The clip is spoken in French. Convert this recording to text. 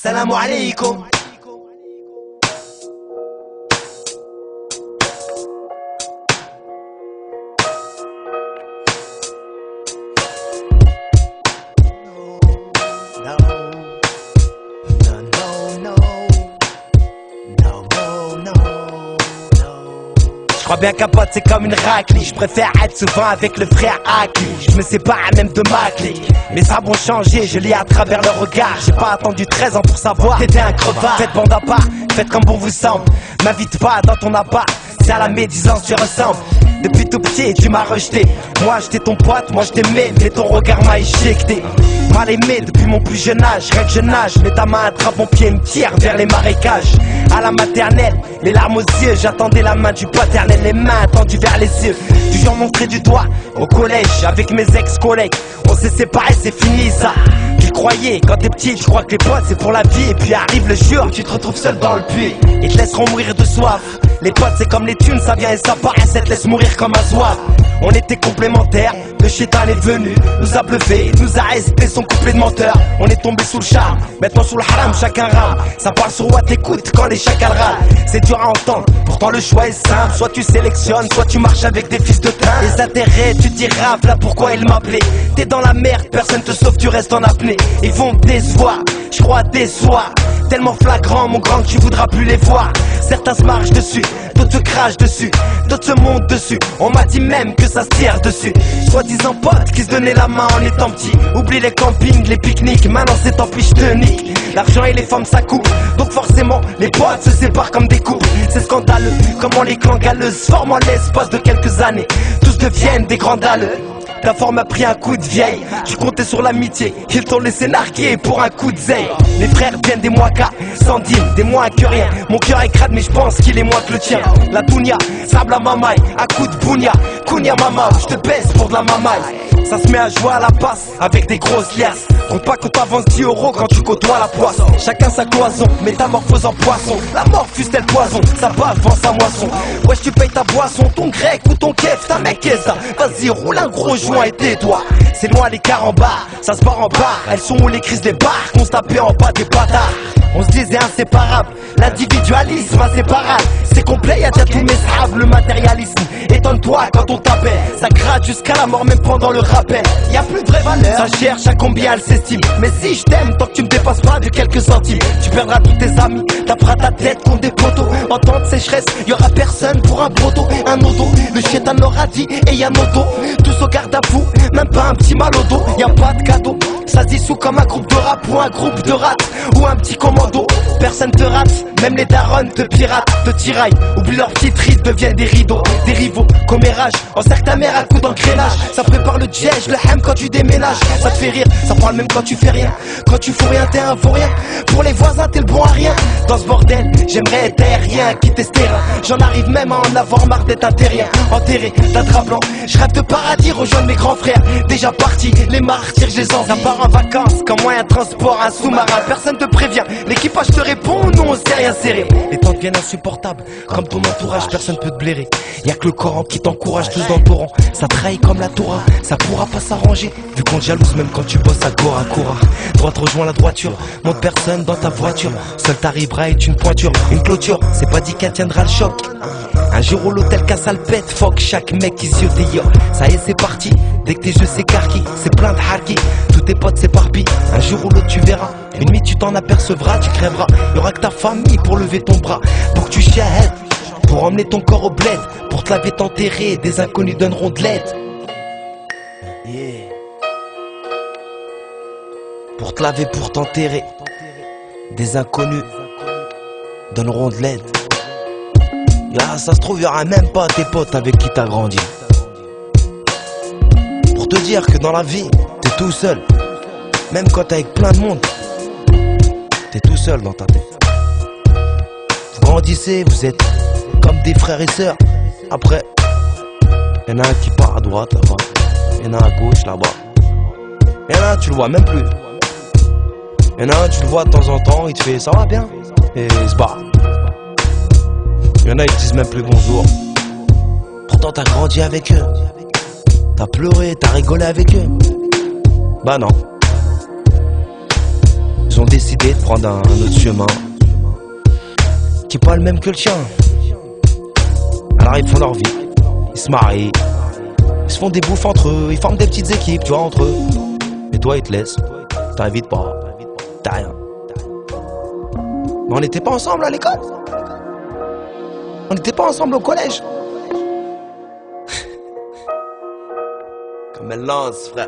Salam alaikum. Je crois bien qu'un pote c'est comme une raclée. Je préfère être souvent avec le frère Aki. Je me sépare même de ma clique. Mais ça bon changé, je lis à travers le regard. J'ai pas attendu 13 ans pour savoir t'étais un crevard. Faites bande à part, faites comme bon vous semble. M'invite pas dans ton appart, c'est à la médisance tu ressembles. Depuis tout petit tu m'as rejeté. Moi j'étais ton pote, moi je t'aimais, mais ton regard m'a éjecté. Mal aimé depuis mon plus jeune âge, rien que je nage. Mais ta main attrape mon pied et me tire vers les marécages. À la maternelle, les larmes aux yeux, j'attendais la main du paternel, les mains tendues vers les cieux. Toujours montré du doigt, au collège, avec mes ex-collègues. On s'est séparés, c'est fini ça. Tu croyais, quand t'es petit, tu crois que les potes c'est pour la vie. Et puis arrive le jour, tu te retrouves seul dans le puits. Ils te laisseront mourir de soif. Les potes c'est comme les thunes, ça vient et ça part et ça te laisse mourir comme un soif. On était complémentaires, le chétan est venu, nous a bluffé, nous a hésité son couplet de menteur. On est tombé sous le charme, maintenant sous le haram, chacun rame. Ça parle sur what t'écoutes quand les chacals râlent. C'est dur à entendre, pourtant le choix est simple. Soit tu sélectionnes, soit tu marches avec des fils de train. Les intérêts, tu te dis rap, là pourquoi il m'appelait. T'es dans la merde, personne te sauve, tu restes en apnée. Ils vont te décevoir, je crois décevoir. Tellement flagrant mon grand que tu voudras plus les voir. Certains se marchent dessus, d'autres se crachent dessus, d'autres se montent dessus. On m'a dit même que ça se tire dessus. Soi-disant potes qui se donnaient la main en étant petits. Oublie les campings, les pique-niques, maintenant c'est tant pis je te nique. L'argent et les femmes ça coupe, donc forcément les potes se séparent comme des couples. C'est scandaleux, comment les clans galeuses forment en l'espace de quelques années. Tous deviennent des grands dalleux. Ta forme a pris un coup de vieille. Tu comptais sur l'amitié, ils t'ont laissé narguer pour un coup de zeille. Les frères viennent des moins qu'à 110, des moins que rien. Mon cœur est crade mais je pense qu'il est moins que le tien. La dounia, sable à mamaille, à coup de bounia. Kounia mama, je te baisse pour de la mamaille. Ça se met à jouer à la passe avec des grosses liasses. Compte pas que t'avances 10 € quand tu côtoies la poisson. Chacun sa cloison, métamorphose en poisson. La mort fuse-t-elle poison, ça bave vend sa moisson. Wesh tu payes ta boisson, ton grec ou ton kef, ta mec qu'est-ce ça. Vas-y roule un gros joint et tais-toi. C'est loin les carambars, ça se barre en bas. Elles sont où les crises des bars, qu'on se tapait en bas des bâtards. On se disait inséparable, l'individualisme inséparable. C'est complet, y'a déjà tous mes sables, le matérialisme. Étonne-toi quand on t'appelle, ça gratte jusqu'à la mort même pendant le rappel. Y'a plus de vraie valeur, ça cherche à combien elle s'estime. Mais si je t'aime, tant que tu me dépasses pas de quelques centimes, tu perdras tous tes amis, taperas ta tête contre des poteaux. En temps de sécheresse, y'aura personne pour un proto, un auto. Le chétan l'aura dit et y'a nos dos. Tous au garde à vous, même pas un petit mal au dos. Y'a pas de cadeau, ça se dissout comme un groupe de rap ou un groupe de rats ou un petit commando. Personne te rate, même les darons te piratent, te tiraillent. Oublie leurs petites rides, deviennent des rideaux, des rivaux, commérage. Encercle ta mère à coups d'engrenage. Ça prépare le jet, le ham quand tu déménages. Ça te fait rire, ça parle même quand tu fais rien. Quand tu fous rien, t'es un vaurien. Pour les voisins, t'es le bon à rien. Dans ce bordel, j'aimerais être aérien, quitter ce terrain. J'en arrive même à en avoir marre d'être un terrien. Enterré d'un drap blanc, je rêve de paradis, rejoindre mes grands frères. Déjà partis, les martyrs, je les envie. Ça part en vacances, comme moyen de transport, un sous-marin. Personne te prévient, l'équipage te répond, nous on s'est rien serré. Les temps deviennent insupportables, comme ton entourage, personne peut te blairer. Y'a que le Coran qui t'encourage, tous dans le torrent. Ça trahit comme la Torah, ça pourra pas s'arranger. Vu qu'on te jalouse même quand tu bosses à Gora Cora. Droite rejoint la droiture, monte personne dans ta voiture. Seul t'arriveras est une pointure, une clôture. C'est pas dit qu'elle tiendra le choc. Un jour où l'hôtel casse à le pète, fuck chaque mec qui se dit yo. Ça y est c'est parti, dès que tes jeux s'écarquillent, c'est plein de harki. Tous tes potes s'éparpillent, un jour ou l'autre tu verras. Une nuit tu t'en apercevras, tu crèveras. Y'aura que ta famille pour lever ton bras, pour que tu chiahettes, pour emmener ton corps au bled, pour te laver t'enterrer, des inconnus donneront de l'aide. Yeah. Pour te laver, pour t'enterrer, des inconnus donneront de l'aide. Là, ça se trouve, y'aura même pas tes potes avec qui t'as grandi. Pour te dire que dans la vie, t'es tout seul. Même quand t'es avec plein de monde, t'es tout seul dans ta tête. Vous grandissez, vous êtes comme des frères et sœurs. Après, y'en a un qui part à droite là-bas, y'en a un à gauche là-bas. Y'en a un, tu le vois même plus. Y'en a un, tu le vois de temps en temps, il te fait ça va bien, et il se barre. Y'en a, ils te disent même plus bonjour. Pourtant t'as grandi avec eux, t'as pleuré, t'as rigolé avec eux. Bah non. Ils ont décidé de prendre un autre chemin qui est pas le même que le tien. Alors ils font leur vie, ils se marient, ils se font des bouffes entre eux, ils forment des petites équipes, tu vois, entre eux. Et toi ils te laissent, t'invites pas, t'as rien. Mais on n'était pas ensemble à l'école. On n'était pas ensemble au collège. Comme elle lance, frère.